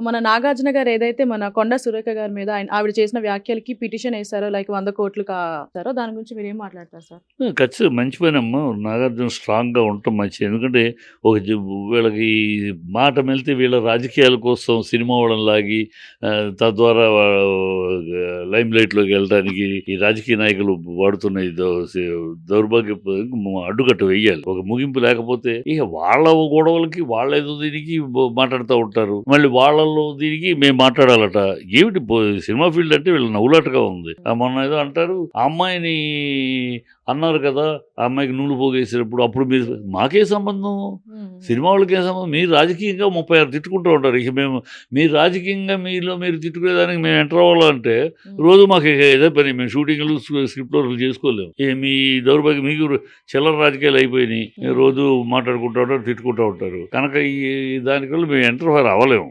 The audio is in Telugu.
మన 'నాగార్జున' గారు ఏదైతే మన 'కొండా సురేఖ' గారి మీద ఆవిడ చేసిన వ్యాఖ్యలకి పిటిషన్ ఏసారో లైక్ 100,00,00,000 ఇస్తారో దాని గురించి మీరేం మాట్లాడతారు సార్? ఖచ్చితంగా మంచి పనమ్మా. 'నాగార్జున' స్ట్రాంగ్‌గా ఉండటం మంచిది. ఎందుకంటే ఒక వీళ్ళకి మాట మెలితే వీళ్ళ రాజకీయాల కోసం సినిమా వాళ్ళని లాగి తద్వారా లైమ్ లైట్‌లోకి వెళ్ళడానికి ఈ రాజకీయ నాయకులు వాడుతున్న ఈ దౌర్భాగ్యపు అడ్డుకట్ట వేయాలి. ఒక ముగింపు లేకపోతే ఇక వాళ్ళ గొడవలకి వాళ్ళేదో దీనికి మాట్లాడుతూ ఉంటారు. మళ్ళీ వాళ్ళలో దీనికి మేము మాట్లాడాలట. ఏమిటి సినిమా ఫీల్డ్ అంటే వీళ్ళ నవ్వులాటగా ఉంది. మొన్న ఏదో అంటారు, ఆ అమ్మాయిని అన్నారు కదా! ఆ అమ్మాయికి నూనె పోగేసినప్పుడు అప్పుడు మీరు మాకేం సంబంధం? సినిమా వాళ్ళకేం సంబంధం? మీరు రాజకీయంగా 36 తిట్టుకుంటూ ఉంటారు. ఇక మీరు రాజకీయంగా మీరు తిట్టుకునేదానికి మేము ఎంటర్ అవ్వాలంటే రోజు మాకు ఇక ఇదే పని. మేము షూటింగ్‌లు, స్క్రిప్ట్ వర్క్‌లు చేసుకోలేము. మీ దౌర్భాగ్యం మీకు చిల్లర రాజకీయాలు అయిపోయినాయి. రోజు మాట్లాడుకుంటూ ఉంటారు, తిట్టుకుంటూ ఉంటారు. కనుక ఈ దానివల్ల మేము ఎంటర్ అవ్వలేము.